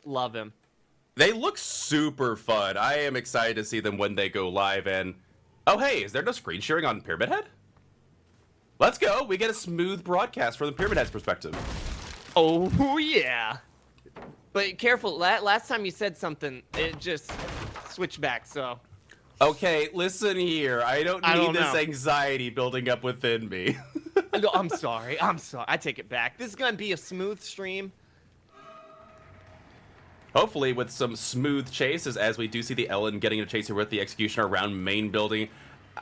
Love him. They look super fun. I am excited to see them when they go live. And oh, hey, is there no screen sharing on Pyramid Head? Let's go. We get a smooth broadcast from the Pyramid Head's perspective. Oh, yeah. But careful, last time you said something, it just switched back, so. Okay, listen here. I don't need this know. anxiety building up within me. No, I'm sorry. I take it back. This is going to be a smooth stream. Hopefully with some smooth chases, as we do see the Ellen getting a chaser with the Executioner around main building.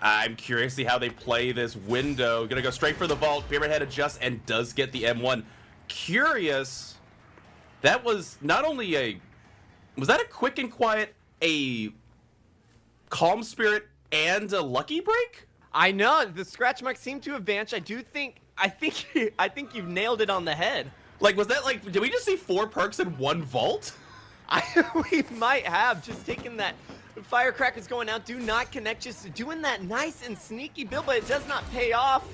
I'm curious to see how they play this window. Gonna go straight for the vault. Pyramid Head adjusts and does get the M1. Curious. That was not only a... Was that a quick and quiet, a calm spirit, and a lucky break? I know. The scratch marks seem to have vanished. I think you've nailed it on the head. Like, was that like... Did we just see 4 perks in one vault? We might have just taken that. Firecrackers going out, do not connect, just doing that nice and sneaky build, but it does not pay off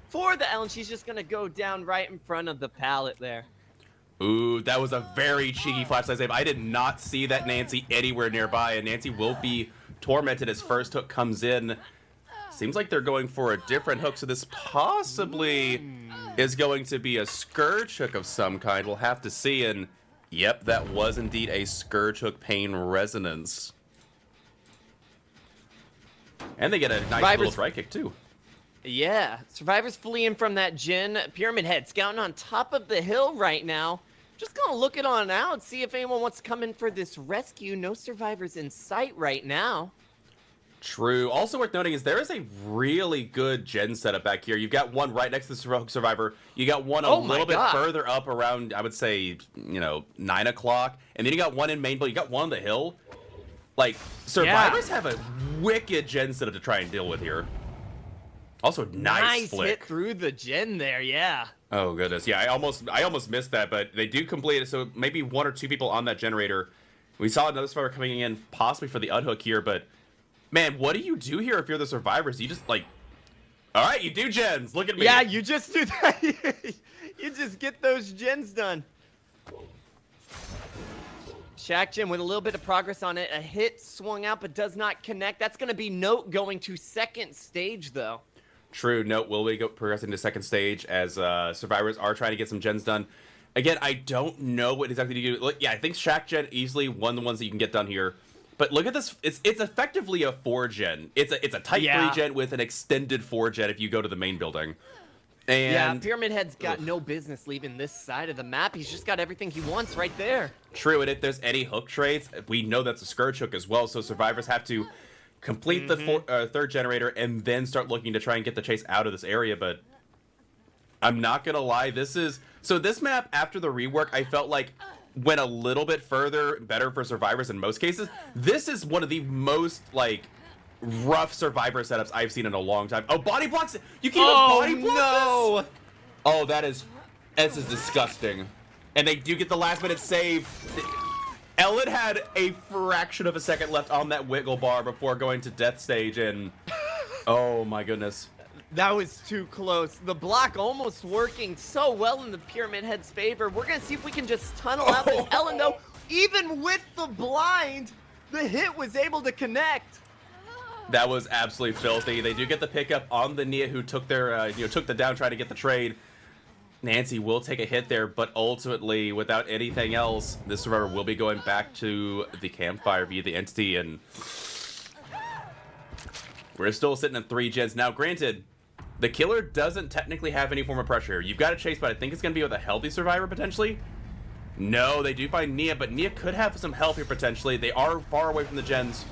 for the Ellen. She's just gonna go down right in front of the pallet there. Ooh, that was a very cheeky flashlight save. I did not see that Nancy anywhere nearby, and Nancy will be tormented as first hook comes in. Seems like they're going for a different hook, so this possibly is going to be a Scourge hook of some kind. We'll have to see, and yep, that was indeed a Scourge hook pain resonance. And they get a nice little dry kick, too. Yeah, Survivors fleeing from that Jin. Pyramid Head scouting on top of the hill right now. Just gonna look it on out, see if anyone wants to come in for this rescue. No Survivors in sight right now. True. Also worth noting is there is a really good gen setup back here. You've got one right next to the Survivor. You got one a little bit further up around, I would say, 9 o'clock. And then you got one in main, but you got one on the hill. Like, Survivors have a wicked gen setup to try and deal with here. Also, nice flick. Hit through the gen there, yeah. Oh, goodness. Yeah, I almost missed that, but they do complete it. So maybe 1 or 2 people on that generator. We saw another Survivor coming in, possibly for the unhook here, but... Man, what do you do here if you're the Survivors? You just, like... Alright, you do gens. Look at me. Yeah, you just do that. You just get those gens done. Shaq Jim with a little bit of progress on it. A hit swung out, but does not connect. That's going to be Note going to second stage, though. True. Note will be progressing to second stage as Survivors are trying to get some gens done. Again, I don't know what exactly to do. Look, yeah, I think Shaq Gen easily one of the ones that you can get done here. But look at this. It's effectively a 4-gen. It's a type 3-gen with an extended 4-gen if you go to the main building. And yeah, Pyramid Head's got no business leaving this side of the map. He's just got everything he wants right there. True, and if there's any hook trades, we know that's a Scourge hook as well, so Survivors have to complete the third generator and then start looking to try and get the chase out of this area, but I'm not going to lie, this map, after the rework, I felt like went a little bit further, better for Survivors in most cases. This is one of the most, like, rough Survivor setups I've seen in a long time. Oh, body blocks! You can't even body block this? Oh, this is disgusting. And they do get the last minute save. Ellen had a fraction of a second left on that wiggle bar before going to death stage, and oh my goodness. That was too close. The block almost working so well in the Pyramid Head's favor. We're going to see if we can just tunnel out this Ellen, though. Even with the blind, the hit was able to connect. That was absolutely filthy. They do get the pickup on the Nia, who took their, took the down, trying to get the trade. Nancy will take a hit there, but ultimately, without anything else, this Survivor will be going back to the campfire via the entity, and we're still sitting at 3 gens. Now, granted, the killer doesn't technically have any form of pressure here. You've got a chase, but I think it's going to be with a healthy Survivor, potentially. No, they do find Nia, but Nia could have some help here, potentially. They are far away from the gens.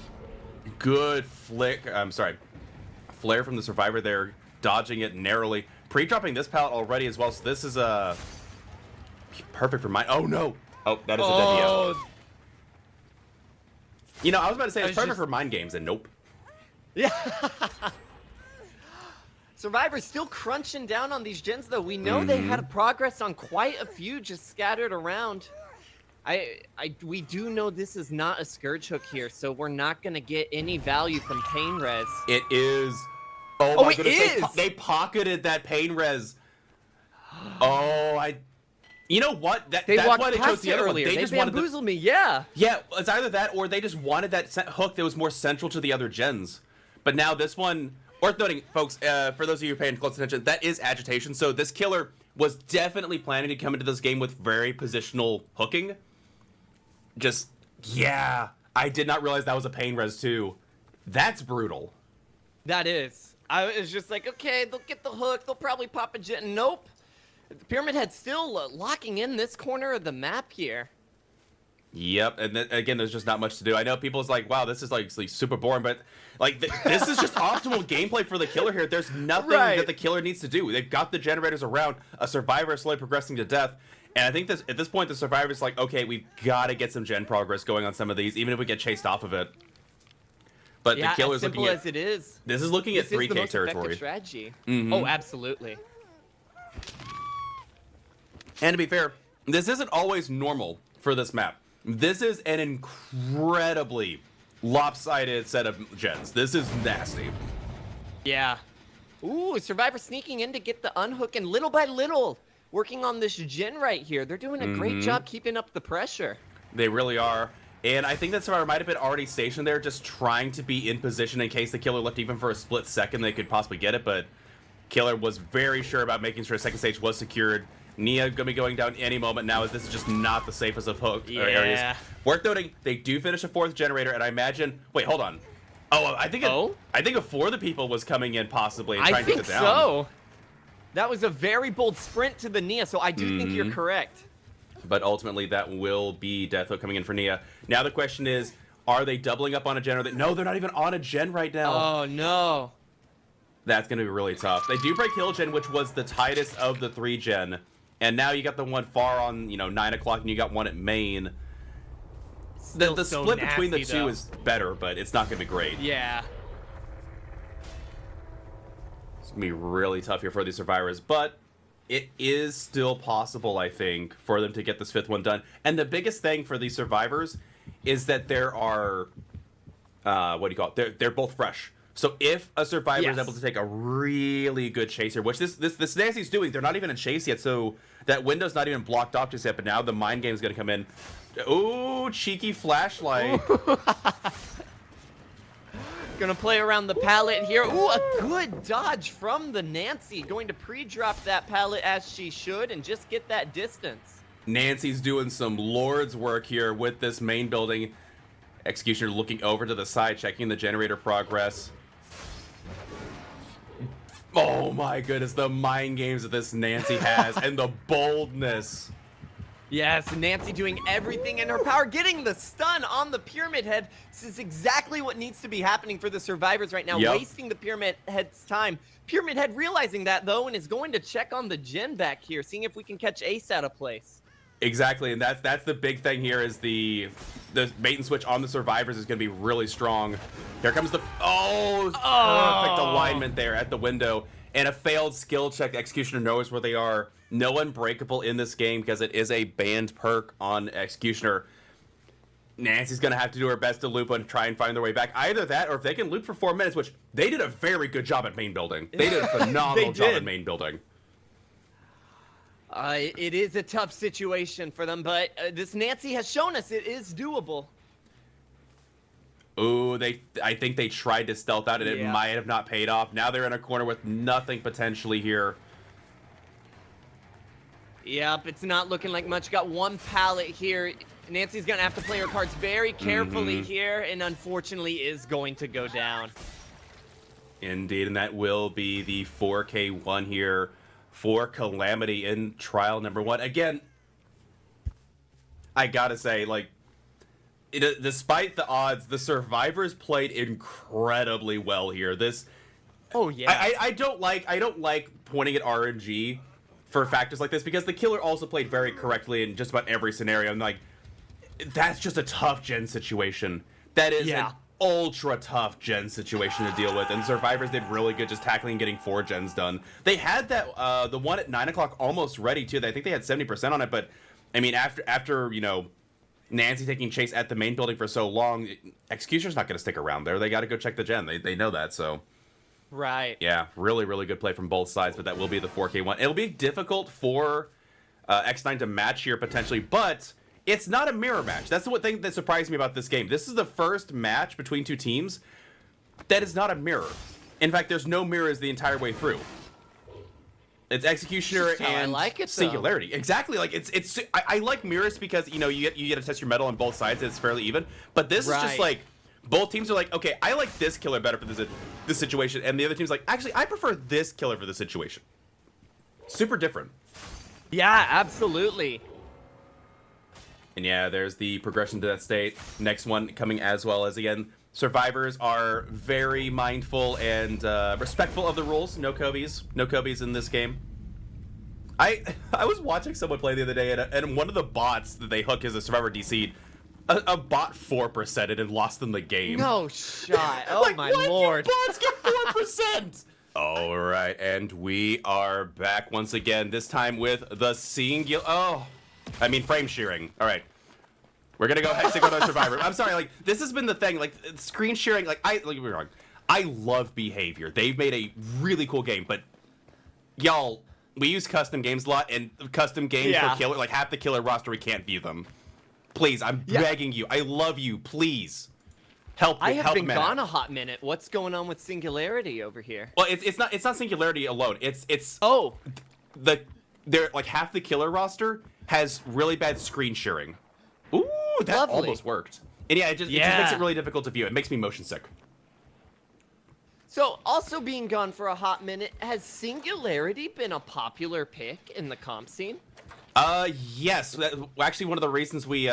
Good flare from the Survivor there, dodging it narrowly. Pre-dropping this pallet already as well, so this is perfect for mine. Oh, no. Oh, that is a dead Nia. I was about to say it's perfect for mind games, and nope. Yeah. Survivor's still crunching down on these gens, though. We know they had a progress on quite a few just scattered around. We do know this is not a Scourge hook here, so we're not going to get any value from Pain Res. It is. Oh my goodness, they pocketed that Pain Res. Oh, You know what? They That's walked why they chose past the you other one. earlier. They They just wanted bamboozled me, yeah. Yeah, it's either that or they just wanted that hook that was more central to the other gens. But now this one, worth noting, folks, for those of you paying close attention, that is agitation. So this killer was definitely planning to come into this game with very positional hooking. Just, yeah, I did not realize that was a pain res too. That's brutal. That is. I was just like, okay, they'll get the hook. They'll probably pop a jet. Nope. The Pyramid Head's still locking in this corner of the map here. Yep, and then, again, there's just not much to do. I know people's like, wow, this is like super boring, but like this is just optimal gameplay for the killer here. There's nothing that the killer needs to do. They've got the generators around, a survivor slowly progressing to death, and I think at this point the survivor's like, okay, we've got to get some gen progress going on some of these, even if we get chased off of it. But Yeah, the killer's as simple looking at as it is. this is looking at This is the 3K most territory. effective strategy. Mhm. Oh, absolutely. And to be fair, this isn't always normal for this map. This is an incredibly lopsided set of gens. This is nasty. Yeah. Ooh, Survivor sneaking in to get the unhook, and little by little, working on this gen right here. They're doing a great job keeping up the pressure. They really are. And I think that Survivor might have been already stationed there, just trying to be in position in case the killer left even for a split second they could possibly get it, but killer was very sure about making sure second stage was secured. Nia gonna be going down any moment now, as this is just not the safest of hook areas. Worth noting, they do finish a fourth generator, and I imagine. Wait, hold on. Oh, I think a fourth of people was coming in possibly and trying to get it down. I think so. That was a very bold sprint to the Nia, so I do think you're correct. But ultimately, that will be death hook coming in for Nia. Now the question is, are they doubling up on a gen? No, they're not even on a gen right now. Oh no. That's going to be really tough. They do break kill gen, which was the tightest of the 3 gen. And now you got the one far on, 9 o'clock, and you got one at main. The so split between the nasty, two though. is better, but it's not going to be great. Yeah. It's going to be really tough here for these survivors, but it is still possible, I think, for them to get this 5th one done. And the biggest thing for these survivors is that there are, what do you call it? They're both fresh. So if a survivor is able to take a really good chase here, which this Nancy's doing, they're not even in chase yet, so that window's not even blocked off just yet, but now the mind game's going to come in. Ooh, cheeky flashlight. Gonna play around the pallet here. Ooh, a good dodge from the Nancy. Going to pre-drop that pallet as she should and just get that distance. Nancy's doing some Lord's work here with this main building. Executioner looking over to the side, checking the generator progress. Oh my goodness, the mind games that this Nancy has and the boldness. Yes, Nancy doing everything in her power, getting the stun on the Pyramid Head. This is exactly what needs to be happening for the survivors right now, wasting the Pyramid Head's time. Pyramid Head realizing that, though, and is going to check on the gen back here, seeing if we can catch Ace out of place. Exactly, and that's the big thing here is the bait and switch on the survivors is going to be really strong. Here comes the perfect alignment there at the window, and a failed skill check. The Executioner knows where they are. No unbreakable in this game because it is a banned perk on Executioner. Nancy's going to have to do her best to loop and try and find their way back. Either that, or if they can loop for 4 minutes, which they did a very good job at main building. They did a phenomenal job at main building. It is a tough situation for them, but this Nancy has shown us it is doable. Ooh, I think they tried to stealth out, and it might have not paid off. Now they're in a corner with nothing potentially here. Yep, it's not looking like much. Got one pallet here. Nancy's going to have to play her cards very carefully here, and unfortunately is going to go down. Indeed, and that will be the 4K1 here for Calamity in trial number 1. Again, I gotta say, like, despite the odds, the survivors played incredibly well here. I don't like pointing at RNG for factors like this because the killer also played very correctly in just about every scenario. I'm like, that's just a tough gen situation. That is an ultra tough gen situation to deal with, and survivors did really good just tackling and getting 4 gens done. They had that the one at 9 o'clock almost ready too. I think they had 70% on it, but I mean after Nancy taking chase at the main building for so long, Executioner's not going to stick around there. They got to go check the gen. They know that, so. Right. Yeah, really, really good play from both sides, but that will be the 4K1. It'll be difficult for X9 to match here potentially, but it's not a mirror match. That's the one thing that surprised me about this game. This is the first match between two teams that is not a mirror. In fact, there's no mirrors the entire way through. It's Executioner and Singularity. Exactly. Like I like mirrors because you get to test your metal on both sides. And it's fairly even. But this is just like both teams are like, okay, I like this killer better for this situation, and the other team's like, actually, I prefer this killer for this situation. Super different. Yeah, absolutely. And yeah, there's the progression to that state. Next one coming as well as, again, survivors are very mindful and respectful of the rules. No Kobe's. No Kobe's in this game. I was watching someone play the other day, and one of the bots that they hook is a survivor DC'd. A bot 4%ed and lost them the game. No shot. Oh like, my why lord. Do bots get 4%? All right, and we are back once again. This time with the frame shearing. All right, we're gonna go ahead and stick with our survivor. I'm sorry, like this has been the thing. Like screen sharing. I love Behavior. They've made a really cool game, but y'all, we use custom games a lot, and custom games for killer, like half the killer roster, we can't view them. Please, I'm begging you. I love you. Please, help. I have been gone out. a hot minute. What's going on with Singularity over here? Well, it's not Singularity alone. It's they're like half the killer roster has really bad screen sharing. Ooh, that almost worked. And yeah, it just makes it really difficult to view. It makes me motion sick. So, also being gone for a hot minute, has Singularity been a popular pick in the comp scene? Yes. Actually, one of the reasons we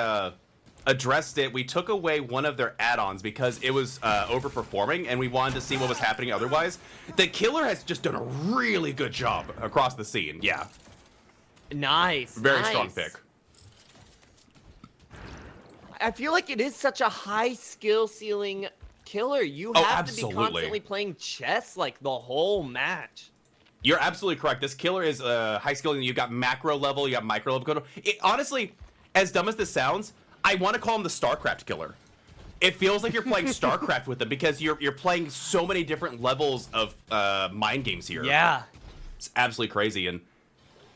addressed it, we took away one of their add-ons because it was overperforming, and we wanted to see what was happening otherwise. The killer has just done a really good job across the scene. Yeah. Nice. Very strong pick. I feel like it is such a high skill ceiling killer. You have to be constantly playing chess like the whole match. You're absolutely correct. This killer is high skill, and you got macro level, you got micro level. Honestly, as dumb as this sounds, I want to call him the StarCraft killer. It feels like you're playing StarCraft with him because you're playing so many different levels of mind games here. Yeah, it's absolutely crazy. And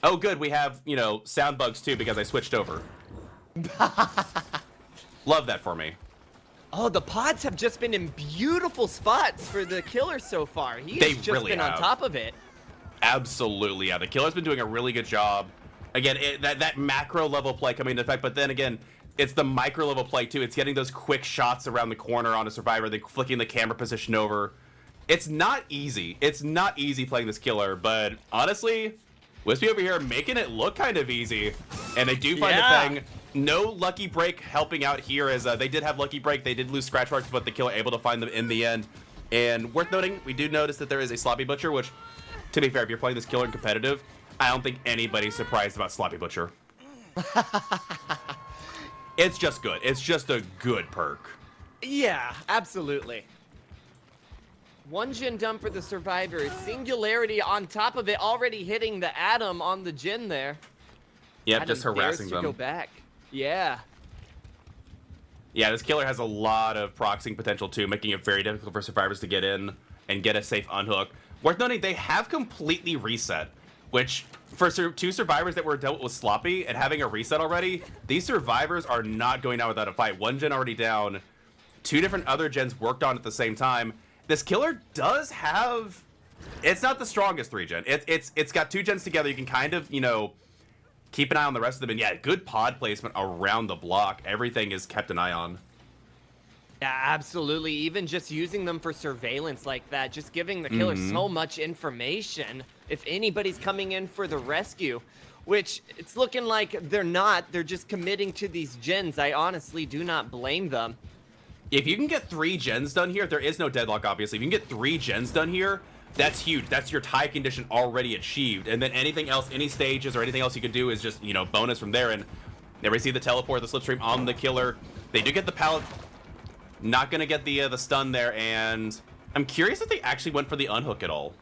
oh, good, we have sound bugs too because I switched over. Love that for me. Oh, the pods have just been in beautiful spots for the killer so far. He's just really been on top of it. Absolutely, yeah. The killer's been doing a really good job. Again, that macro level play coming into effect, but then again, it's the micro level play too. It's getting those quick shots around the corner on a survivor, then flicking the camera position over. It's not easy. It's not easy playing this killer, but honestly, Wispy over here making it look kind of easy. And they do find a thing. No Lucky Break helping out here, as they did have Lucky Break. They did lose Scratch Marks, but the killer able to find them in the end. And worth noting, we do notice that there is a Sloppy Butcher, which, to be fair, if you're playing this killer in competitive, I don't think anybody's surprised about Sloppy Butcher. It's just good. It's just a good perk. Yeah, absolutely. One Jin dump for the survivors. Singularity on top of it, already hitting the Atom on the Jin there. Yep, just harassing them. Go back. Yeah. Yeah, this killer has a lot of proxying potential too, making it very difficult for survivors to get in and get a safe unhook. Worth noting, they have completely reset, which for two survivors that were dealt with sloppy and having a reset already, these survivors are not going down without a fight. One gen already down, two different other gens worked on at the same time. This killer does have, it's not the strongest 3-gen. It's got 2 gens together. You can kind of, keep an eye on the rest of them. And yeah, good pod placement around the block. Everything is kept an eye on. Yeah, absolutely. Even just using them for surveillance like that, just giving the killer so much information if anybody's coming in for the rescue, which it's looking like they're not. They're just committing to these gens. I honestly do not blame them. If you can get 3 gens done here, there is no deadlock, obviously. If you can get 3 gens done here, that's huge. That's your tie condition already achieved. And then anything else, any stages or anything else you can do is just, bonus from there. And there we see the teleport, the slipstream on the killer. They do get the pallet. Not going to get the stun there. And I'm curious if they actually went for the unhook at all.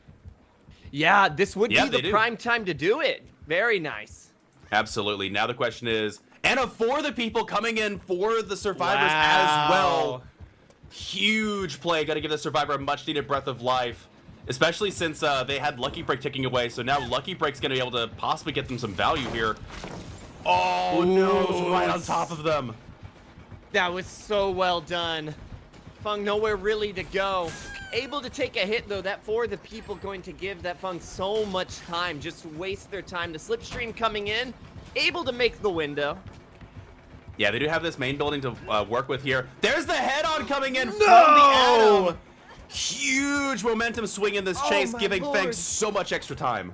Yeah, this would be the prime time to do it. Very nice. Absolutely. Now the question is, and for the people coming in for the survivors as well. Huge play. Got to give the survivor a much needed breath of life. especially since they had Lucky Break ticking away. So now Lucky Break's going to be able to possibly get them some value here. Oh, no, it's right on top of them. That was so well done. Feng nowhere really to go. Able to take a hit, though. That for the people going to give that Feng so much time. Just waste their time. The Slipstream coming in. Able to make the window. Yeah, they do have this main building to work with here. There's the head-on coming in from the Atom. Huge momentum swing in this chase, giving Feng so much extra time.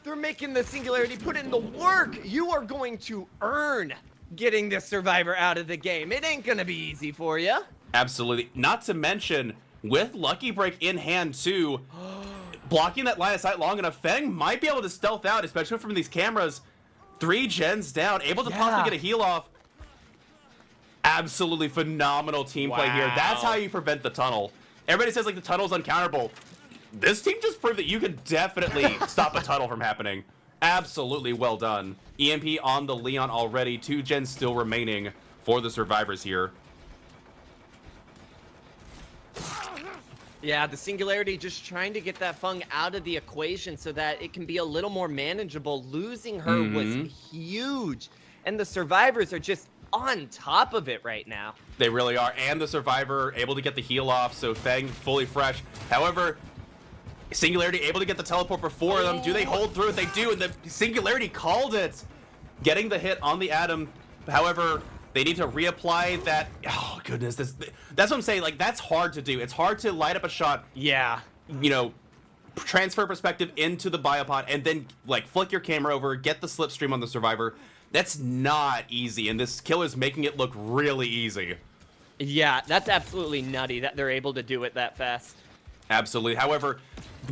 They're making the Singularity put in the work. You are going to earn getting this Survivor out of the game. It ain't gonna be easy for you. Absolutely. Not to mention, with Lucky Break in hand too, blocking that line of sight long enough, Feng might be able to stealth out, especially from these cameras. 3 gens down, able to possibly get a heal off. Absolutely phenomenal team play here. That's how you prevent the tunnel. Everybody says like the tunnel's uncounterable. This team just proved that you can definitely stop a tunnel from happening. Absolutely well done. EMP on the Leon already. 2 gens still remaining for the survivors here. Yeah, the Singularity just trying to get that Feng out of the equation so that it can be a little more manageable. Losing her was huge. And the survivors are just on top of it right now. They really are. And the survivor able to get the heal off, so Feng fully fresh. However, Singularity able to get the teleport before them. Do they hold through? They do, and the Singularity called it. Getting the hit on the Atom. However, they need to reapply that. Oh, goodness. That's what I'm saying. Like, that's hard to do. It's hard to light up a shot. Yeah. You know, transfer perspective into the biopod and then, like, flick your camera over, get the slipstream on the survivor. That's not easy, and this kill is making it look really easy. Yeah, that's absolutely nutty that they're able to do it that fast. Absolutely. However,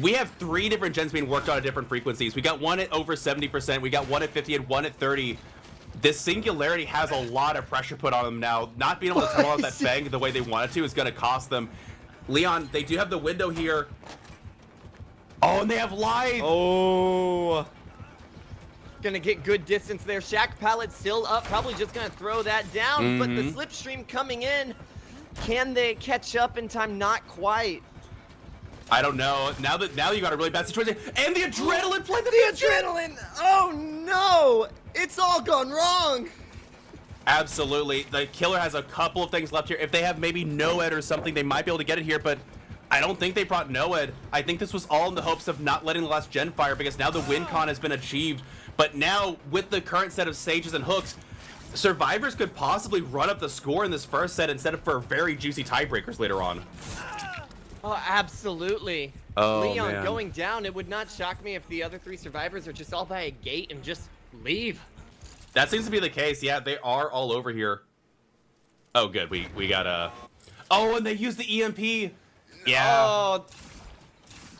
we have 3 different gens being worked on at different frequencies. We got one at over 70%, we got one at 50, and one at 30. This Singularity has a lot of pressure put on them now. Not being able to tunnel out that Fang the way they wanted to is going to cost them. Leon, they do have the window here. Oh, and they have live. Oh. Gonna get good distance there. Shack Pallet still up. Probably just gonna throw that down. But the Slipstream coming in. Can they catch up in time? Not quite. I don't know. Now you got a really bad situation. And the adrenaline play. The adrenaline. Oh, no. It's all gone wrong. Absolutely. The killer has a couple of things left here. If they have maybe Noed or something, they might be able to get it here, but I don't think they brought Noed. I think this was all in the hopes of not letting the last gen fire because now the win con has been achieved. But now, with the current set of sages and hooks, survivors could possibly run up the score in this first set instead of for very juicy tiebreakers later on. Oh, absolutely. Oh, Leon man. going down. It would not shock me if the other 3 survivors are just all by a gate and just leave. That seems to be the case. Yeah, they are all over here. Oh, good. We got a... Oh, and they used the EMP. Yeah. Oh,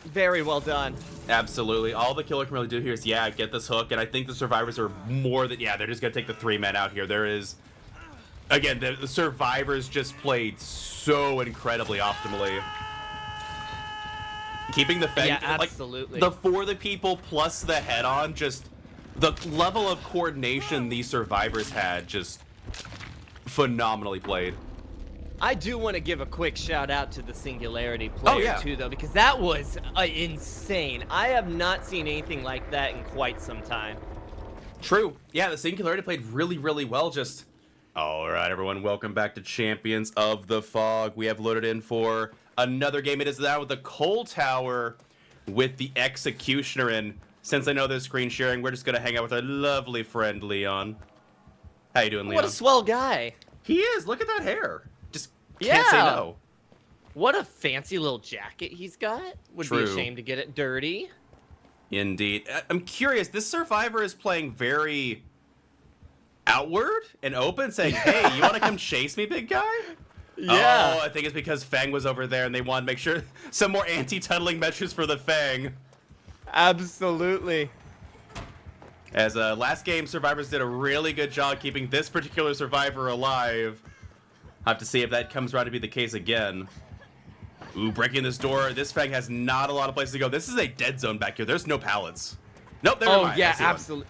very well done. Absolutely. All the killer can really do here is, yeah, get this hook, and I think the survivors are more than... Yeah, they're just going to take the 3 men out here. There is... Again, the survivors just played so incredibly optimally. Keeping the Fang... Yeah, absolutely. Like, the for the people plus the head-on, just... The level of coordination these survivors had, just... phenomenally played. I do want to give a quick shout out to the Singularity player too, though, because that was insane. I have not seen anything like that in quite some time. True. Yeah, the Singularity played really, really well. Just all right, everyone. Welcome back to Champions of the Fog. We have loaded in for another game. It is now with the Coal Tower with the Executioner. And since I know there's screen sharing, we're just gonna hang out with our lovely friend Leon. How you doing, Leon? What a swell guy. He is. Look at that hair. Just can't say no. What a fancy little jacket he's got. Would True. be ashamed to get it dirty. Indeed. I'm curious. This survivor is playing very outward and open, saying, "Hey, you want to come chase me, big guy?" Yeah. Oh, I think it's because Fang was over there and they wanted to make sure some more anti-tunneling measures for the Fang. Absolutely. As last game, survivors did a really good job keeping this particular survivor alive. I'll have to see if that comes around to be the case again. Ooh, breaking this door. This Fang has not a lot of places to go. This is a dead zone back here. There's no pallets. Nope, never mind. Yeah, absolutely.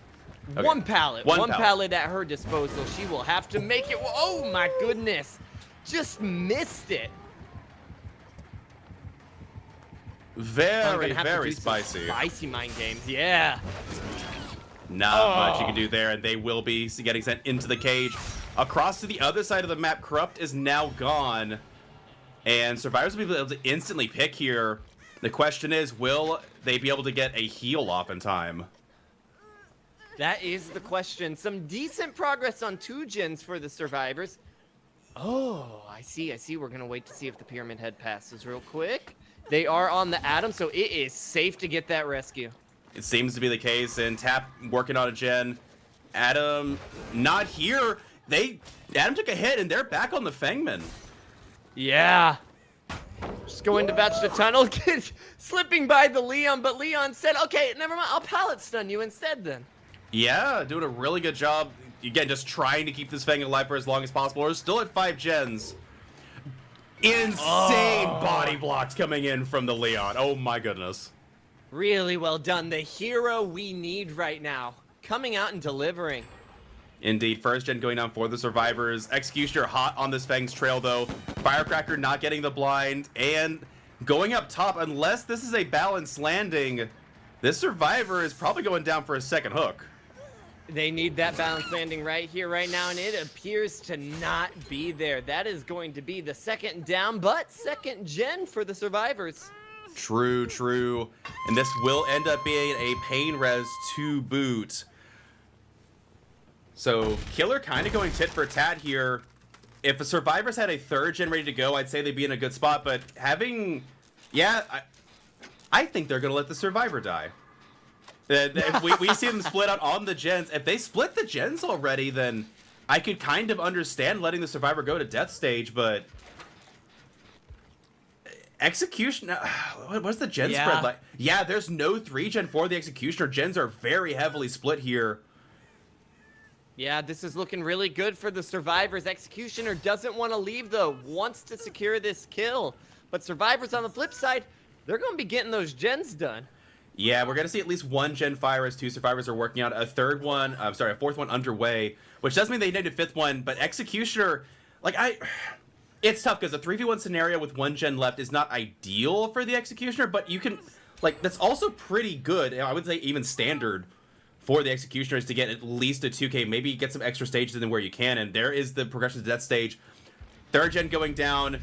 Okay. One pallet. One pallet at her disposal. She will have to make it. Oh, my goodness. Just missed it. Very, have very to do some spicy. Spicy mind games, yeah. Not much you can do there, and they will be getting sent into the cage. Across to the other side of the map, Corrupt is now gone, and Survivors will be able to instantly pick here. The question is, will they be able to get a heal off in time? That is the question. Some decent progress on 2 gens for the Survivors. Oh, I see. We're going to wait to see if the Pyramid Head passes real quick. They are on the Atom, so it is safe to get that rescue. It seems to be the case, and Tap working on a gen. Atom not here. Atom took a hit, and they're back on the Fangman. Yeah. Just going to batch the tunnel, slipping by the Leon, but Leon said, okay, never mind, I'll pallet stun you instead then. Yeah, doing a really good job. Again, just trying to keep this Fang alive for as long as possible. We're still at 5 gens. Insane body blocks coming in from the Leon. Oh my goodness. Really well done. The hero we need right now. Coming out and delivering. Indeed, first gen going down for the Survivors. Executioner hot on this Fang's trail though. Firecracker not getting the blind, and going up top, unless this is a balanced landing, this Survivor is probably going down for a second hook. They need that balanced landing right here, right now, and it appears to not be there. That is going to be the second down, but second gen for the Survivors. True, true. And this will end up being a pain res to boot. So, Killer kind of going tit for tat here. If the Survivors had a 3rd gen ready to go, I'd say they'd be in a good spot, but having... Yeah, I think they're going to let the Survivor die. If we see them split out on the gens. If they split the gens already, then I could kind of understand letting the Survivor go to death stage, but... Execution, what's the gen spread like? Yeah, there's no 3 gen for the Executioner. Gens are very heavily split here. Yeah, this is looking really good for the Survivors. Executioner doesn't want to leave though, wants to secure this kill. But Survivors on the flip side, they're going to be getting those gens done. Yeah, we're going to see at least 1 gen fire as 2 Survivors are working out. A 4th one underway, which does mean they need a 5th one, but Executioner, it's tough because a 3v1 scenario with 1 gen left is not ideal for the Executioner, but you can, that's also pretty good. I would say even standard for the Executioners to get at least a 2k, maybe get some extra stages in where you can, and there is the progression to death stage. 3rd gen going down,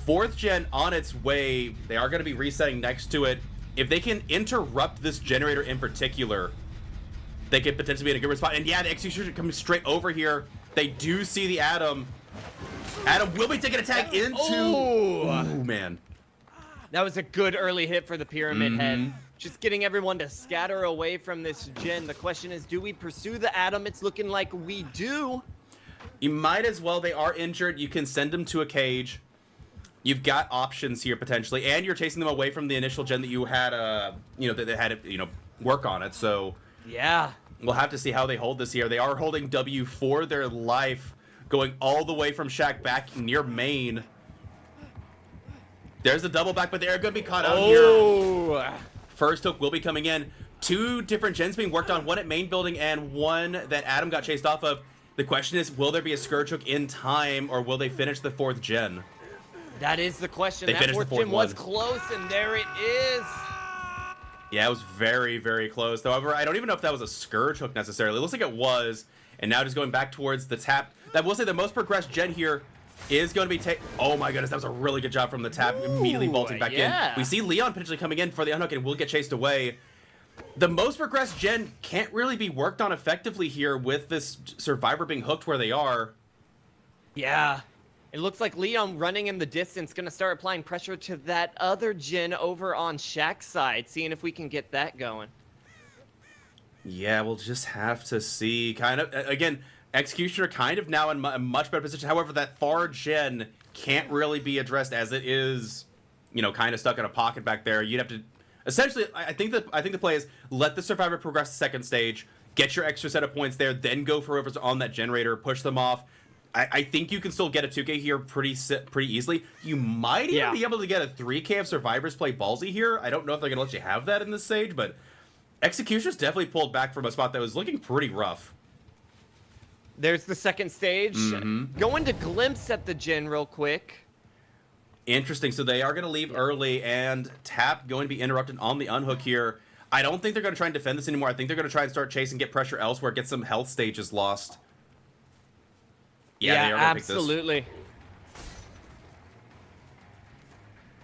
4th gen on its way. They are going to be resetting next to it. If they can interrupt this generator in particular, they could potentially be in a good spot. And yeah, the Executioner coming straight over here. They do see the Atom. Atom will be taking a tag into... Oh, man. That was a good early hit for the Pyramid Head. Just getting everyone to scatter away from this gen. The question is, do we pursue the Atom? It's looking like we do. You might as well. They are injured. You can send them to a cage. You've got options here potentially, and you're chasing them away from the initial gen that you had, that they had, work on it. So yeah, we'll have to see how they hold this here. They are holding W for their life, going all the way from Shack back near main. There's a double back, but they're going to be caught out here. First hook will be coming in. 2 different gens being worked on, one at main building and one that Adam got chased off of. The question is, will there be a Scourge hook in time, or will they finish the 4th gen? That is the question. That 4th gen was close, and there it is. Yeah, it was very, very close. However, I don't even know if that was a Scourge hook necessarily. It looks like it was. And now just going back towards the Tap. That will say the most progressed gen here is going to be oh my goodness, that was a really good job from the Tap. Immediately vaulting back in. We see Leon potentially coming in for the unhook and will get chased away. The most progressed gen can't really be worked on effectively here with this Survivor being hooked where they are. Yeah. It looks like Leon running in the distance, going to start applying pressure to that other gen over on Shack's side, seeing if we can get that going. Yeah, we'll just have to see. Kind of, again, Executioner kind of now in a much better position. However, that far gen can't really be addressed as it is, kind of stuck in a pocket back there. You'd have to, essentially, I think the play is let the Survivor progress to 2nd stage, get your extra set of points there, then go for whoever's on that generator, push them off. I think you can still get a 2k here pretty easily. You might even be able to get a 3k if Survivors play ballsy here. I don't know if they're going to let you have that in this stage, but Executioner's definitely pulled back from a spot that was looking pretty rough. There's the 2nd stage. Going to glimpse at the gen real quick. Interesting. So they are going to leave early, and Tap going to be interrupted on the unhook here. I don't think they're going to try and defend this anymore. I think they're going to try and start chasing, get pressure elsewhere, get some health stages lost. Yeah, they are going to pick this. Absolutely.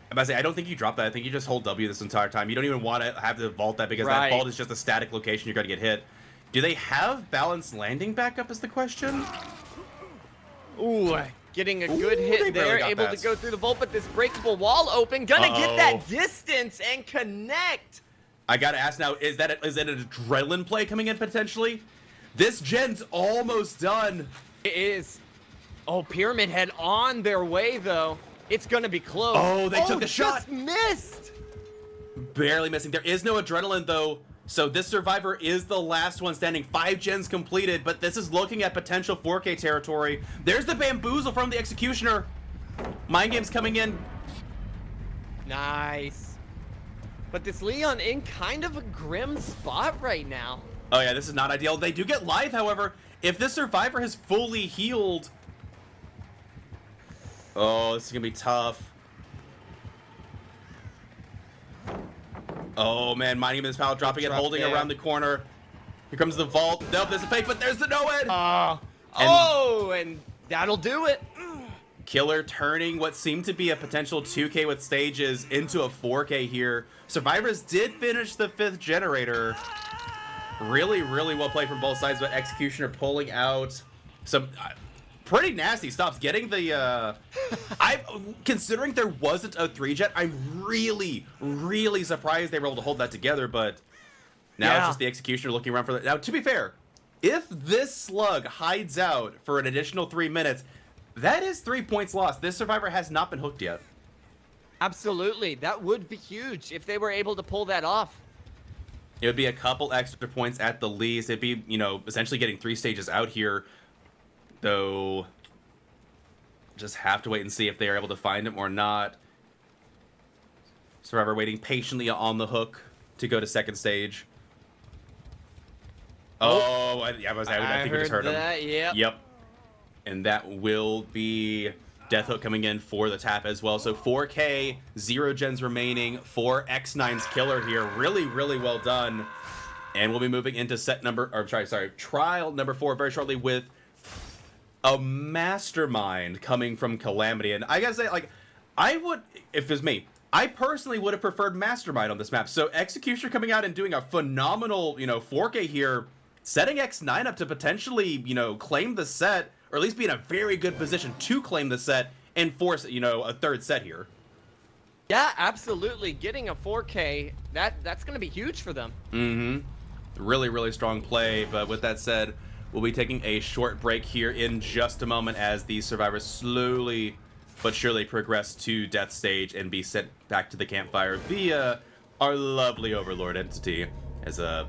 I'm about to say, I don't think you drop that. I think you just hold W this entire time. You don't even want to have to vault that because that vault is just a static location. You're going to get hit. Do they have balanced landing backup is the question? Ooh, getting a good hit there. Able to go through the vault, but this breakable wall open. Gonna get that distance and connect. I got to ask now, is that an adrenaline play coming in potentially? This gen's almost done. It is. Oh, Pyramid Head on their way, though. It's going to be close. Oh, they took a shot. Just missed. Barely missing. There is no adrenaline, though. So this survivor is the last one standing. 5 gens completed, but this is looking at potential 4K territory. There's the bamboozle from the Executioner. Mind Game's coming in. Nice. But this Leon in kind of a grim spot right now. Oh, yeah, this is not ideal. They do get live, however. If this survivor has fully healed... Oh, this is going to be tough. Oh, man, Mining Man's Pallet dropping it, holding around the corner. Here comes the vault. Nope, there's a fake, but there's the no-ed. And that'll do it. Killer turning what seemed to be a potential 2K with stages into a 4K here. Survivors did finish the 5th generator. Really, really well played from both sides, but Executioner pulling out some... pretty nasty stops. Getting the, considering there wasn't a 3-jet, I'm really, really surprised they were able to hold that together, but now it's just the Executioner looking around for that. Now, to be fair, if this slug hides out for an additional 3 minutes, that is 3 points lost. This survivor has not been hooked yet. Absolutely. That would be huge if they were able to pull that off. It would be a couple extra points at the least. It'd be, you know, essentially getting 3 stages out here. Though, just have to wait and see if they are able to find him or not. Survivor waiting patiently on the hook to go to 2nd stage. Oh, I think we just heard that, him. Yep. And that will be Death Hook coming in for the tap as well. So 4K, 0 gens remaining for X9's Killer here. Really, really well done. And we'll be moving into trial number 4 very shortly with a mastermind coming from Calamity. And I gotta say, like, I would, if it was me, I personally would have preferred Mastermind on this map. So Executioner coming out and doing a phenomenal, 4K here, setting X9 up to potentially, claim the set, or at least be in a very good position to claim the set and force, a 3rd set here. Yeah, absolutely. Getting a 4K, that's going to be huge for them. Mm-hmm. Really, really strong play. But with that said, we'll be taking a short break here in just a moment as these survivors slowly but surely progress to death stage and be sent back to the campfire via our lovely Overlord entity as a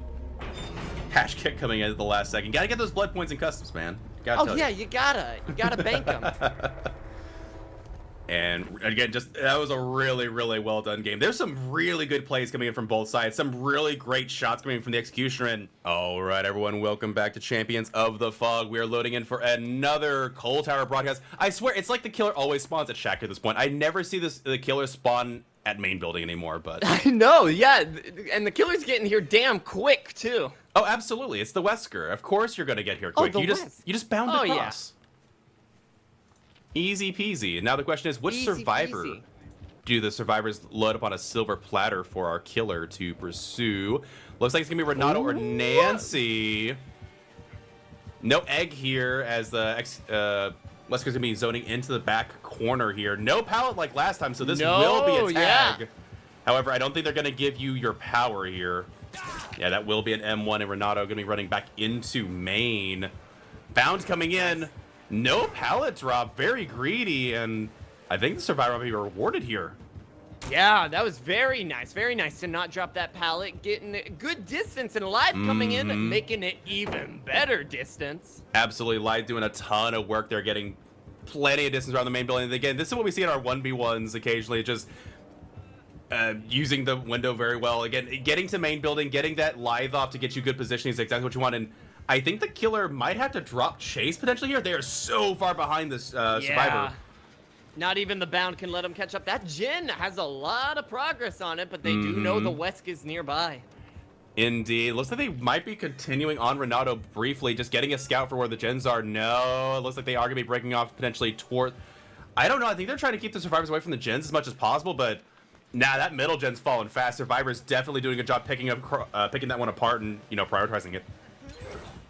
hash kick coming in at the last second. Gotta get those blood points in customs, man. You gotta bank them. And again, that was a really, really well done game. There's some really good plays coming in from both sides. Some really great shots coming in from the Executioner. And all right, everyone, welcome back to Champions of the Fog. We are loading in for another Coal Tower broadcast. I swear, it's like the killer always spawns at Shack at this point. I never see the killer spawn at main building anymore, but... I know, yeah. And the killer's getting here damn quick, too. Oh, absolutely. It's the Wesker. Of course you're going to get here quick. You just bound across. Easy peasy. Now the question is, which survivor do the survivors load up on a silver platter for our killer to pursue? Looks like it's gonna be Renato or Nancy. No egg here as the Wesker's gonna be zoning into the back corner here. No pallet like last time, so this will be a tag. Yeah. However, I don't think they're gonna give you your power here. Yeah, that will be an M1, and Renato gonna be running back into main. Bound coming in. No pallet drop, very greedy, and I think the survivor will be rewarded here. Yeah, that was very nice to not drop that pallet, getting a good distance, and Live coming in, making it even better distance. Absolutely, Live doing a ton of work there, getting plenty of distance around the main building. And again, this is what we see in our 1v1s occasionally, just using the window very well. Again, getting to main building, getting that Live off to get you good positioning is exactly what you want. And I think the killer might have to drop chase potentially here. They are so far behind this survivor. Not even the bound can let him catch up. That Jin has a lot of progress on it, but they do know the Wesk is nearby. Indeed. Looks like they might be continuing on Renato briefly, just getting a scout for where the gens are. No, it looks like they are going to be breaking off potentially toward... I don't know. I think they're trying to keep the survivors away from the gens as much as possible, but nah, that middle gen's falling fast. Survivor's definitely doing a good job picking that one apart and, you know, prioritizing it.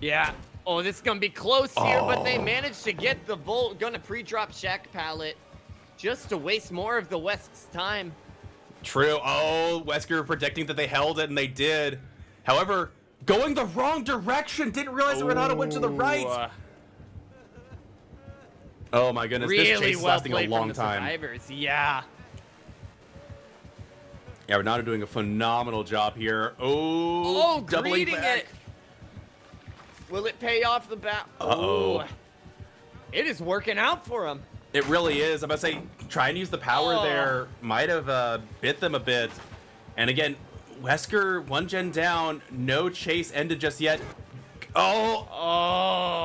Yeah. Oh, this is going to be close here, but they managed to get the Volt. Going to pre-drop Shack Pallet just to waste more of the Wesk's time. True. Oh, Wesker predicting that they held it, and they did. However, going the wrong direction. Didn't realize that Renato went to the right. Oh my goodness, really this chase is well lasting a played long from the time. Survivors. Yeah. Yeah, Renato doing a phenomenal job here. Oh, doubling greeting back. it. Will it pay off the bat? Uh-oh. It is working out for him. It really is. I'm about to say, trying to use the power there might have bit them a bit. And again, Wesker, one gen down, no chase ended just yet. Oh,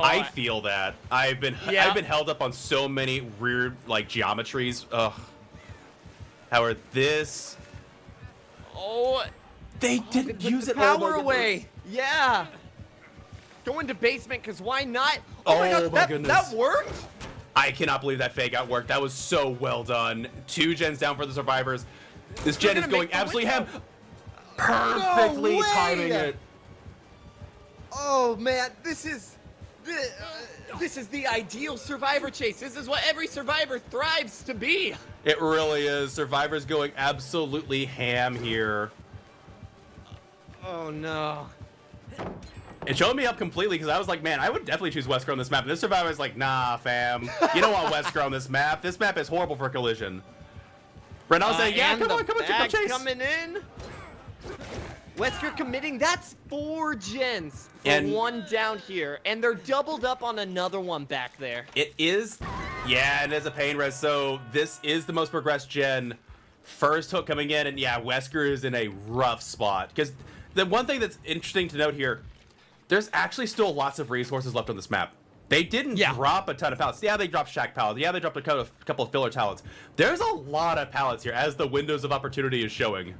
I feel that. I've been held up on so many weird like geometries. Ugh. However, this. Oh, they didn't use the it. Power away. Yeah. Go into basement, because why not? Oh my goodness. That worked? I cannot believe that fake out worked. That was so well done. 2 gens down for the survivors. This gen is going absolutely ham. Perfectly timing it. Oh man, this is the ideal survivor chase. This is what every survivor thrives to be. It really is. Survivors going absolutely ham here. Oh no. It showed me up completely because I was like, man, I would definitely choose Wesker on this map. And this survivor's like, nah, fam. You don't want Wesker on this map. This map is horrible for collision. Renault's saying, yeah, come on, take the chase. Coming in. Wesker committing. That's 4 gens for one down here. And they're doubled up on another one back there. It is. Yeah, it is a pain res. So this is the most progressed gen. First hook coming in. And yeah, Wesker is in a rough spot. Because the one thing that's interesting to note here, there's actually still lots of resources left on this map. They didn't drop a ton of pallets. Yeah, they dropped Shack pallets. Yeah, they dropped a couple of filler pallets. There's a lot of pallets here, as the windows of opportunity is showing.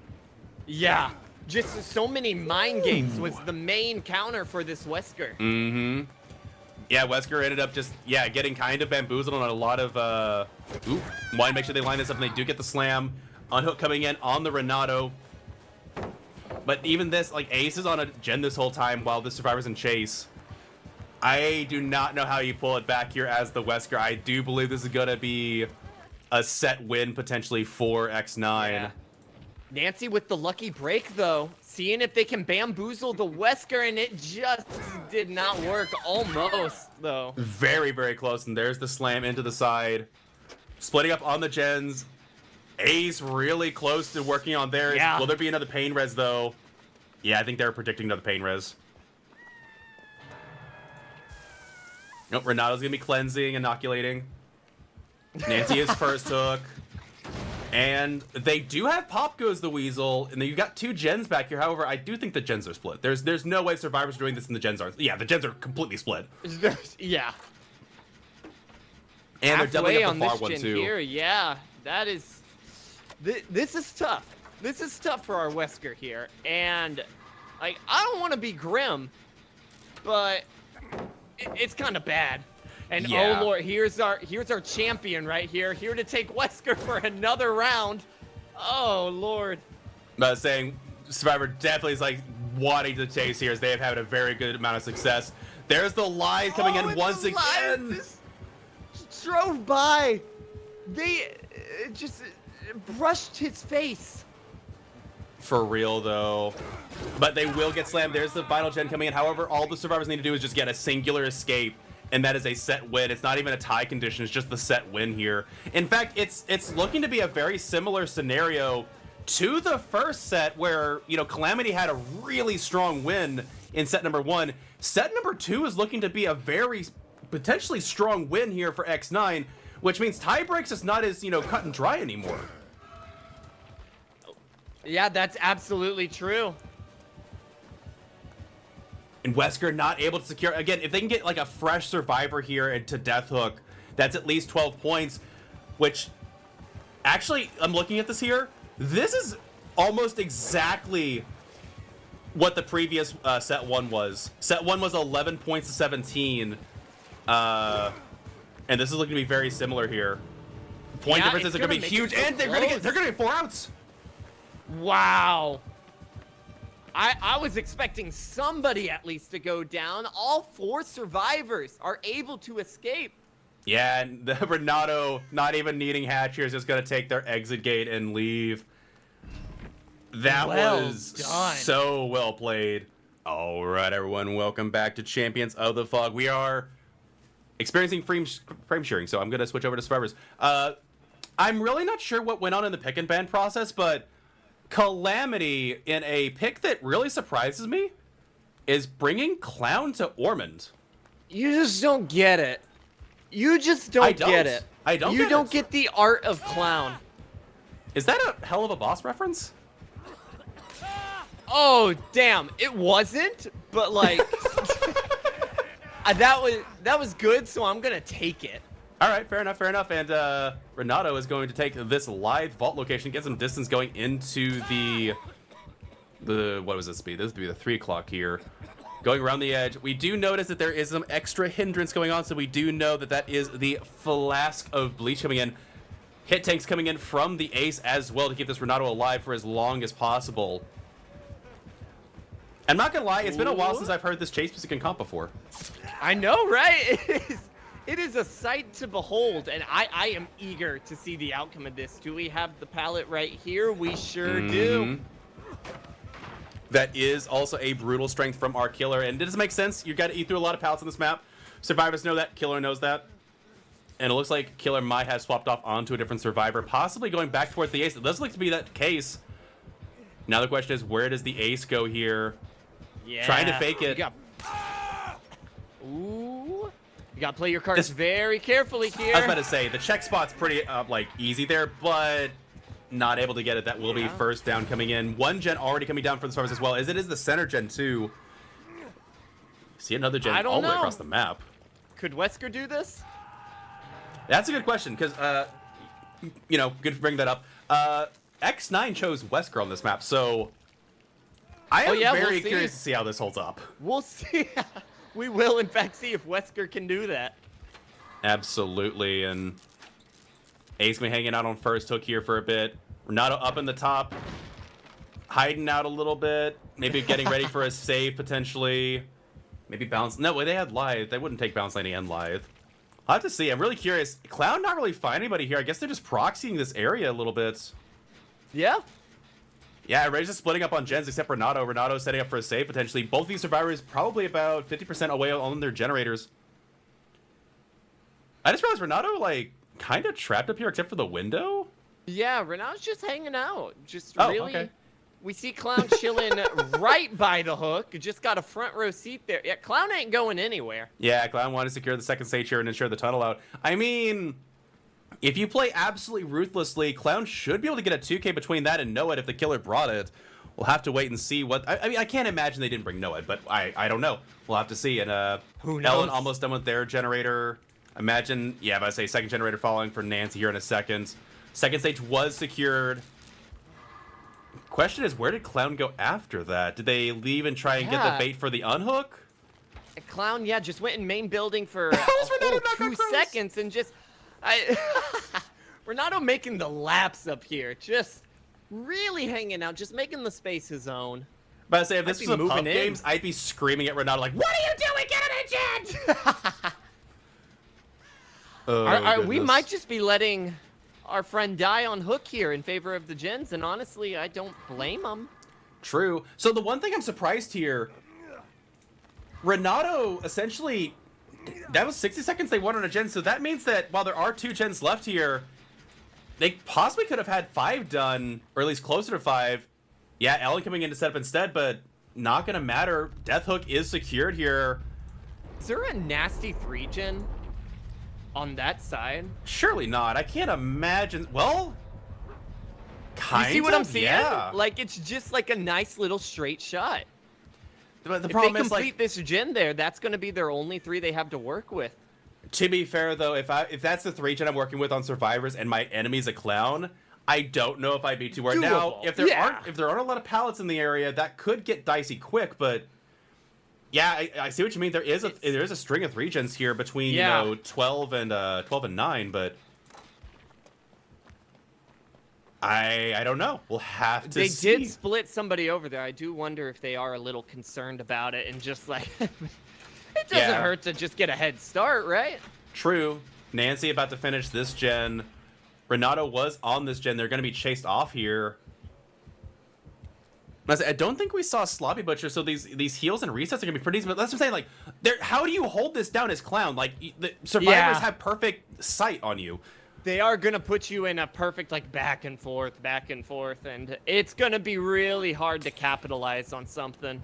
Yeah, just so many mind games was the main counter for this Wesker. Mm-hmm. Yeah, Wesker ended up just, getting kind of bamboozled on a lot of, want to make sure they line this up, and they do get the slam. Unhook coming in on the Renato. But even this, like, Ace is on a gen this whole time while the survivor's in chase. I do not know how you pull it back here as the Wesker. I do believe this is going to be a set win potentially for X9. Yeah. Nancy with the lucky break, though. Seeing if they can bamboozle the Wesker, and it just did not work. Almost, though. Very, very close. And there's the slam into the side. Splitting up on the gens. Ace really close to working on theirs. Yeah. Will there be another pain res, though? Yeah, I think they're predicting another pain res. Nope, Renato's going to be cleansing, inoculating. Nancy is first hook. And they do have Pop Goes the Weasel, and then you've got 2 gens back here. However, I do think the gens are split. There's no way survivors are doing this and the gens aren't. Yeah, the gens are completely split. Yeah. And they're doubling up the far one, too. Here, yeah, that is... This is tough. This is tough for our Wesker here. And, like, I don't want to be grim, but it's kind of bad. And oh lord, here's our champion right here to take Wesker for another round. Oh lord. But saying Survivor definitely is like wanting to chase here as they have had a very good amount of success. There's the line coming in once again. Just drove by. They just brushed his face. For real though. But they will get slammed. There's the final gen coming in. However, all the survivors need to do is just get a singular escape. And that is a set win. It's not even a tie condition. It's just the set win here. In fact, it's looking to be a very similar scenario to the first set where, you know, Calamity had a really strong win in set number 1. Set number 2 is looking to be a very potentially strong win here for X9, which means tie breaks is not as, you know, cut and dry anymore. Yeah, that's absolutely true. And Wesker not able to secure, again, if they can get like a fresh survivor here into Death Hook, that's at least 12 points. which actually, I'm looking at this here. This is almost exactly what the previous set 1 was. Set 1 was 11 points to 17. And this is looking to be very similar here. Point differences are going to be huge, and they're going to get 4 outs. Wow. I was expecting somebody at least to go down. All 4 survivors are able to escape. Yeah, and the Renato, not even needing hatchery, is just going to take their exit gate and leave. That was done. so well played. All right, everyone, welcome back to Champions of the Fog. We are experiencing frame sharing, so I'm going to switch over to survivors. I'm really not sure what went on in the pick and ban process, but Calamity, in a pick that really surprises me, is bringing Clown to Ormond. You just don't get it. You just don't get it. I don't You don't get the art of Clown. Is that a hell of a boss reference? Oh, damn. It wasn't, but like that was good, so I'm going to take it. All right, fair enough. And Renato is going to take this live vault location, get some distance going into the what was this be? This would be the 3 o'clock here. Going around the edge, we do notice that there is some extra hindrance going on, so we do know that that is the flask of bleach coming in. Hit tanks coming in from the ace as well to keep this Renato alive for as long as possible. I'm not gonna lie, it's been a while since I've heard this chase music in comp before. I know, right? It is a sight to behold, and I am eager to see the outcome of this. Do we have the palette right here? We sure do. That is also a brutal strength from our killer, and it doesn't make sense. You got to eat through a lot of pallets on this map. Survivors know that. Killer knows that. And it looks like Killer might have swapped off onto a different survivor, possibly going back towards the ace. It doesn't look to be that case. Now the question is, where does the ace go here? Yeah. Trying to fake it. Ooh. You got to play your cards very carefully here. I was about to say, the check spot's pretty like easy there, but not able to get it. That will be first down coming in. 1 gen already coming down for the survivors as well, as it is the center gen too. See another gen all the way across the map. Could Wesker do this? That's a good question, because, you know, good to bring that up. X9 chose Wesker on this map, so I am very curious to see how this holds up. We'll see. We will, in fact, see if Wesker can do that. Absolutely, and Ace been hanging out on first hook here for a bit. Renato up in the top, hiding out a little bit, maybe getting ready for a save potentially. Maybe bounce. No, they had Lithe. They wouldn't take bounce landing and Lithe. I'll have to see. I'm really curious. Clown not really find anybody here. I guess they're just proxying this area a little bit. Yeah. Yeah, everybody's just splitting up on gens except Renato. Renato's setting up for a save potentially. Both these survivors probably about 50% away on their generators. I just realized Renato, like, kind of trapped up here except for the window. Yeah, Renato's just hanging out. Just really. Okay. We see Clown chilling right by the hook. Just got a front row seat there. Yeah, Clown ain't going anywhere. Yeah, Clown wanted to secure the second stage here and ensure the tunnel out. I mean, if you play absolutely ruthlessly, Clown should be able to get a 2K between that and Noed if the killer brought it. We'll have to wait and see what... I mean, I can't imagine they didn't bring Noed, but I don't know. We'll have to see. And who knows? Ellen almost done with their generator. Imagine, yeah, but I say second generator following for Nancy here in a second. Second stage was secured. Question is, where did Clown go after that? Did they leave and try and get the bait for the unhook? Clown, yeah, just went in main building for a whole 2 seconds and just... Renato making the laps up here. Just really hanging out. Just making the space his own. But I say, if this was a pub games, I'd be screaming at Renato like, what are you doing? Get an agent! We might just be letting our friend die on hook here in favor of the gens, and honestly, I don't blame him. True. So the one thing I'm surprised here, Renato essentially, that was 60 seconds they won on a gen, so that means that while there are 2 gens left here, they possibly could have had 5 done, or at least closer to 5. Yeah, Ellen coming in to set up instead, but not gonna matter. Death Hook is secured here. Is there a nasty 3-gen on that side? Surely not. I can't imagine. Well, kind of. You see what I'm seeing? Yeah. Like, it's just like a nice little straight shot. But the If problem they is, complete like, this gen there, that's going to be their only 3 they have to work with. To be fair, though, if that's the 3 gen I'm working with on Survivors and my enemy's a clown, I don't know if I'd be too worried. Now, if there aren't a lot of pallets in the area, that could get dicey quick. But yeah, I see what you mean. There is a string of 3 gens here between 12 and 9, but I don't know. We'll have to see. They did split somebody over there. I do wonder if they are a little concerned about it and just like it doesn't hurt to just get a head start, right? True. Nancy about to finish this gen. Renato was on this gen. They're going to be chased off here. I don't think we saw Sloppy Butcher, so these heals and resets are going to be pretty easy. But that's what I'm saying. Like, how do you hold this down as Clown? Like, the Survivors have perfect sight on you. They are going to put you in a perfect, like, back and forth, and it's going to be really hard to capitalize on something.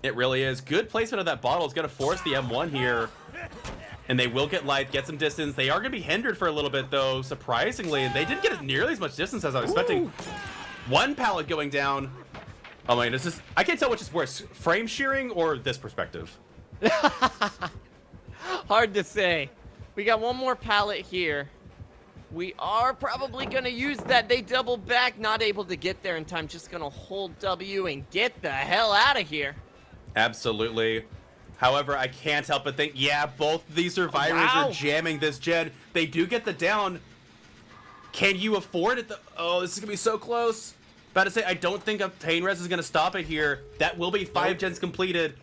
It really is. Good placement of that bottle is going to force the M1 here. And they will get light, get some distance. They are going to be hindered for a little bit, though, surprisingly. They didn't get nearly as much distance as I was expecting. One pallet going down. Oh my goodness, I can't tell which is worse, frame shearing or this perspective. Hard to say. We got one more pallet here. We are probably going to use that. They double back, not able to get there in time. Just going to hold W and get the hell out of here. Absolutely. However, I can't help but think, yeah, both of these Survivors are jamming this gen. They do get the down. Can you afford it? Oh, this is going to be so close. About to say, I don't think a Pain Res is going to stop it here. That will be 5 gens completed.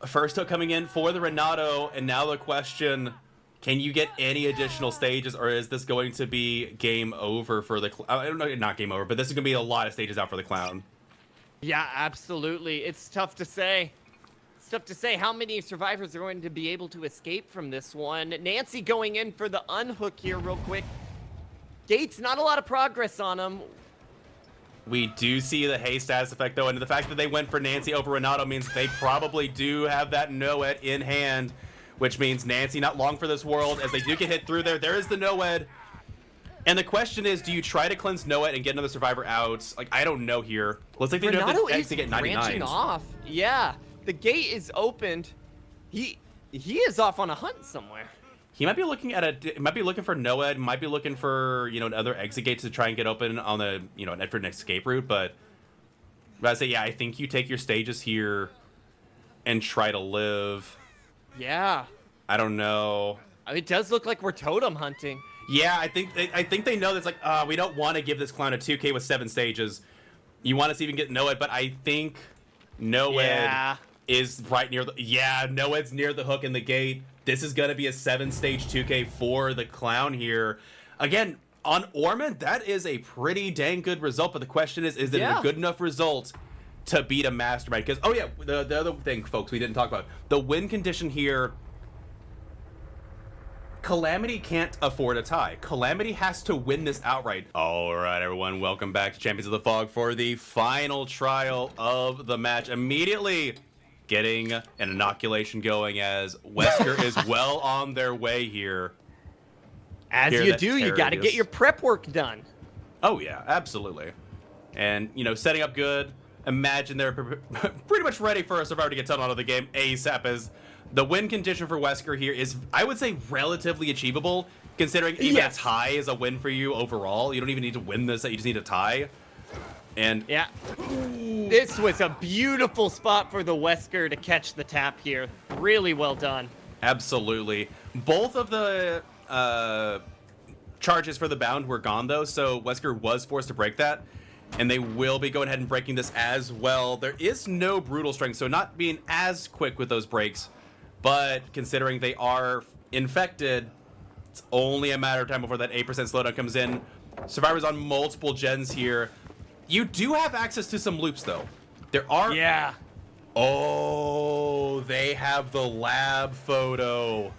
First hook coming in for the Renato, and now the question, can you get any additional stages, or is this going to be game over for the... I don't know, not game over, but this is going to be a lot of stages out for the Clown. Yeah, absolutely. It's tough to say. It's tough to say how many Survivors are going to be able to escape from this one. Nancy going in for the unhook here real quick. Gates, not a lot of progress on him. We do see the haste status effect, though, and the fact that they went for Nancy over Renato means they probably do have that Noed in hand, which means Nancy not long for this world, as they do get hit through there. There is the Noed. And the question is, do you try to cleanse Noed and get another Survivor out? Like, I don't know here. Looks like they do have to get 99. Branching off. Yeah, the gate is opened. He is off on a hunt somewhere. He might be looking at might be looking for Noed, might be looking for, another exit gate to try and get open on the, an Edford escape route, but I say, yeah, I think you take your stages here and try to live. Yeah. I don't know. It does look like we're totem hunting. Yeah, I think they know that's like, we don't want to give this Clown a 2K with 7 stages. You want to see if you can get Noed, but I think Noed is right near the... Yeah, Noed's near the hook in the gate. This is going to be a 7-stage 2K for the Clown here. Again, on Ormond, that is a pretty dang good result, but the question is it a good enough result to beat a Mastermind? Because, the other thing, folks, we didn't talk about. The win condition here, Calamity can't afford a tie. Calamity has to win this outright. All right, everyone, welcome back to Champions of the Fog for the final trial of the match. Immediately getting an inoculation going as Wesker is well on their way here. As you do, you got to get your prep work done. Oh, yeah, absolutely. And, setting up good. Imagine they're pretty much ready for a Survivor to get done out of the game ASAP, as the win condition for Wesker here is, I would say, relatively achievable, considering even a tie is a win for you overall. You don't even need to win this, you just need a tie. And yeah, this was a beautiful spot for the Wesker to catch the tap here. Really well done. Absolutely. Both of the charges for the bound were gone, though, so Wesker was forced to break that. And they will be going ahead and breaking this as well. There is no brutal strength, so not being as quick with those breaks. But considering they are infected, it's only a matter of time before that 8% slowdown comes in. Survivors on multiple gens here. You do have access to some loops, though. There are... Yeah. Oh, they have the lab photo.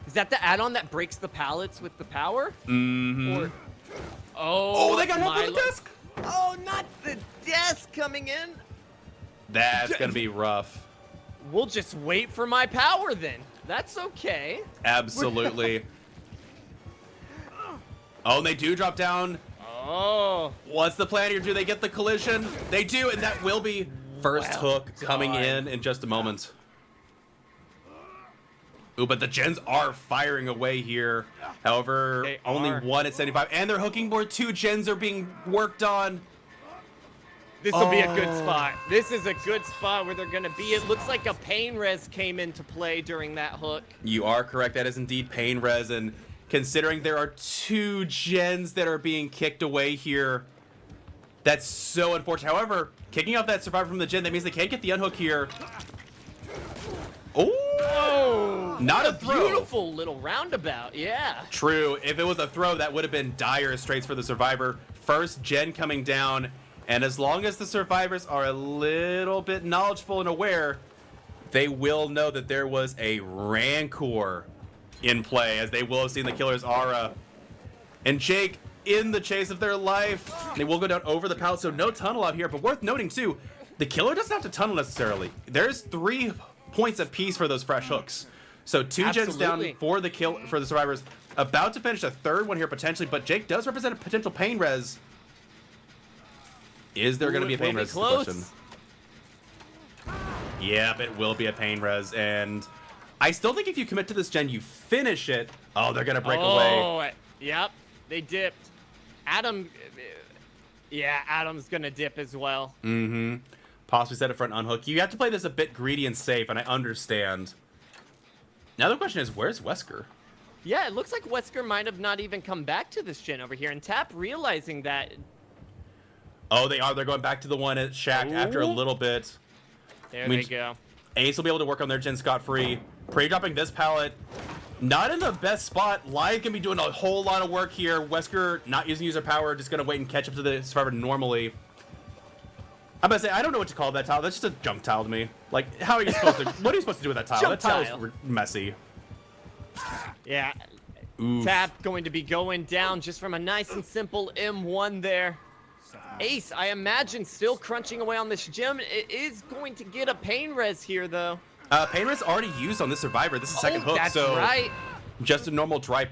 Is that the add-on that breaks the pallets with the power? Mm-hmm. Or... Oh, they got help on the desk? Oh, not the desk coming in. That's going to be rough. We'll just wait for my power then. That's okay. Absolutely. Oh, and they do drop down. Oh. What's the plan here? Do they get the collision? They do, and that will be first hook coming in just a moment. Ooh, but the gens are firing away here. However, They only are. 1 at 75. And they're hooking more. 2 gens are being worked on. This will be a good spot. This is a good spot where they're going to be. It looks like a pain res came into play during that hook. You are correct. That is indeed pain res. And considering there are 2 gens that are being kicked away here, that's so unfortunate. However, kicking off that survivor from the gen, that means they can't get the unhook here. Oh, not a throw. Beautiful little roundabout, yeah. True. If it was a throw, that would have been dire straits for the survivor. First gen coming down, and as long as the survivors are a little bit knowledgeable and aware, they will know that there was a Rancor in play, as they will have seen the killer's aura. And Jake, in the chase of their life, they will go down over the pallet, so no tunnel out here. But worth noting too, the killer doesn't have to tunnel necessarily. There's 3 points apiece for those fresh hooks. So 2 gens down for the survivors. About to finish a 3rd one here potentially, but Jake does represent a potential pain res. Is there going to be a pain res? Is the question. Yep, it will be a pain res, and I still think if you commit to this gen, you finish it. Oh, they're going to break away. Oh, yep, they dipped. Adam, yeah, Adam's going to dip as well. Mm-hmm. Possibly set it for an unhook. You have to play this a bit greedy and safe, and I understand. Now the question is, where's Wesker? Yeah, it looks like Wesker might have not even come back to this gen over here, and Tap realizing that. Oh, they are. They're going back to the one at Shack after a little bit. There they go. Ace will be able to work on their gen scot-free. Pre-dropping this pallet. Not in the best spot. Lion can be doing a whole lot of work here. Wesker not using user power, just going to wait and catch up to the survivor normally. I'm going to say, I don't know what to call that tile. That's just a junk tile to me. Like, how are you supposed to... What are you supposed to do with that tile? Junk That tile tile. is messy. Yeah. Oof. Tap going to be going down just from a nice and simple M1 there. Ace, I imagine, still crunching away on this gem. It is going to get a pain res here, though. Pain res already used on this survivor. This is second hook, that's so right. just a normal dry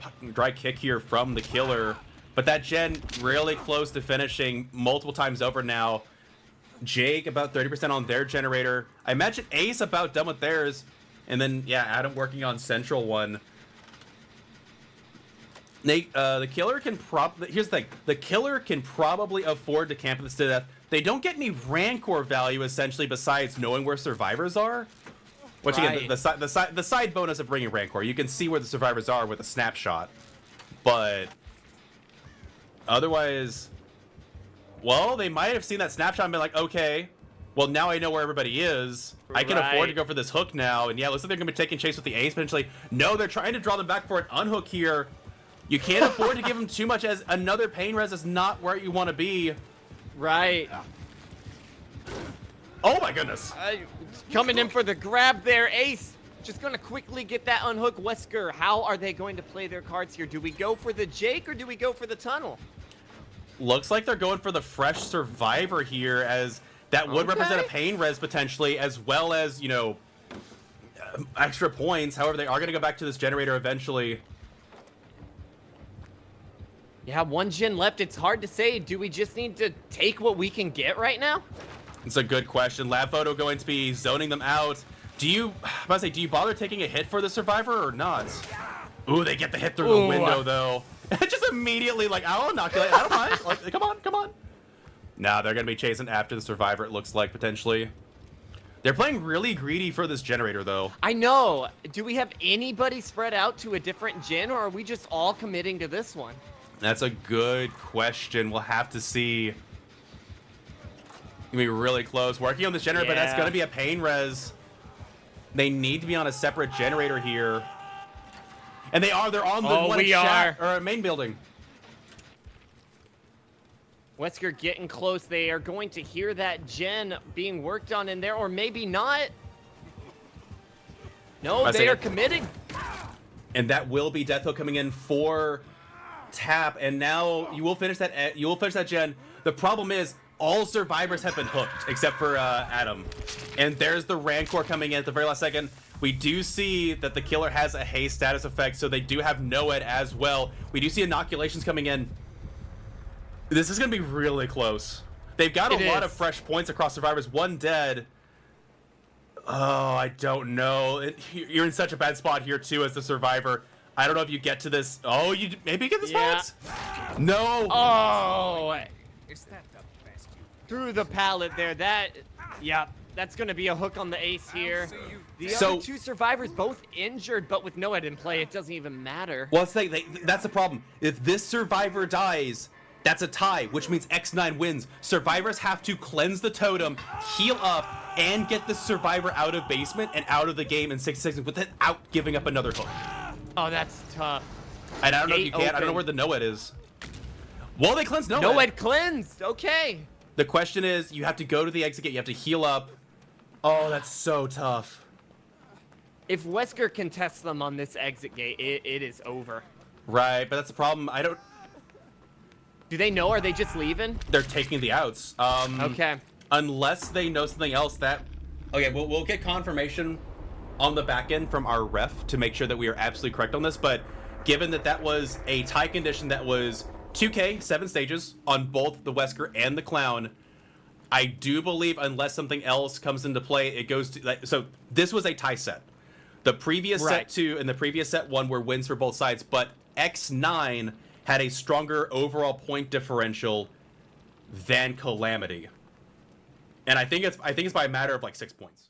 kick here from the killer. But that gen really close to finishing multiple times over now. Jake about 30% on their generator. I imagine Ace about done with theirs. And then, yeah, Adam working on central one. Nate, the killer can here's the thing. The killer can probably afford to camp this to death. They don't get any Rancor value, essentially, besides knowing where survivors are. Which, again, the side bonus of bringing Rancor. You can see where the survivors are with a snapshot. But otherwise, well, they might have seen that snapshot and been like, okay, well, now I know where everybody is. I can afford to go for this hook now. And yeah, looks like they're going to be taking chase with the Ace potentially. No, they're trying to draw them back for an unhook here. You can't afford to give them too much, as another pain res is not where you want to be. Right. Oh my goodness. Coming in for the grab there, Ace. Just going to quickly get that unhook. Wesker, how are they going to play their cards here? Do we go for the Jake or do we go for the tunnel? Looks like they're going for the fresh survivor here, as that would represent a pain res potentially, as well as, you know, extra points. However, they are going to go back to this generator eventually. Yeah, 1 gen left. It's hard to say. Do we just need to take what we can get right now? It's a good question. Lab Photo going to be zoning them out. Do you bother taking a hit for the survivor or not? Ooh, they get the hit through the window though. Just immediately like, I'll inoculate. I don't mind. Like, come on. Now they're gonna be chasing after the survivor. It looks like potentially. They're playing really greedy for this generator though. I know. Do we have anybody spread out to a different gen, or are we just all committing to this one? That's a good question. We'll have to see. Gonna be really close. Working on this generator, but that's gonna be a pain res. They need to be on a separate generator here. And they're on the one or main building. Wesker getting close. They are going to hear that gen being worked on in there, or maybe not. No, they are committing. And that will be Death Hook coming in for Tap, and now you will finish that. You will finish that gen. The problem is all survivors have been hooked except for Adam, and there's the Rancor coming in at the very last second. We do see that the killer has a haste status effect, so they do have NOED as well. We do see inoculations coming in. This is going to be really close. They've got a lot of fresh points across survivors. 1 dead. Oh, I don't know. You're in such a bad spot here too as the survivor. I don't know if you get to this. Oh, you maybe get the spots? No. Oh, Is that the best you? through the pallet there. Yep, that's gonna be a hook on the ace here. The So- other two survivors both injured, but with Noed in play, it doesn't even matter. Well, that's the problem. If this survivor dies, that's a tie, which means X9 wins. Survivors have to cleanse the totem, heal up, and get the survivor out of basement and out of the game in 6 seconds without giving up another hook. Oh, that's tough. And I don't know if you Gate can. I don't know where open. the Noed is. Well, they cleansed Noed. Noed cleansed. Okay. The question is, you have to go to the exit gate. You have to heal up. Oh, that's so tough. If Wesker contests them on this exit gate, it is over. Right, but that's the problem. I don't. Do they know? Are they just leaving? They're taking the outs. Okay. Unless they know something else that. Okay, we'll get confirmation on the back end from our ref to make sure that we are absolutely correct on this. But given that that was a tie condition that was 2K, 7 stages on both the Wesker and the Clown, I do believe unless something else comes into play, it goes to like, so this was a tie set. The previous set 2 and the previous set 1 were wins for both sides, but X9 had a stronger overall point differential than Calamity. And I think it's by a matter of like 6 points.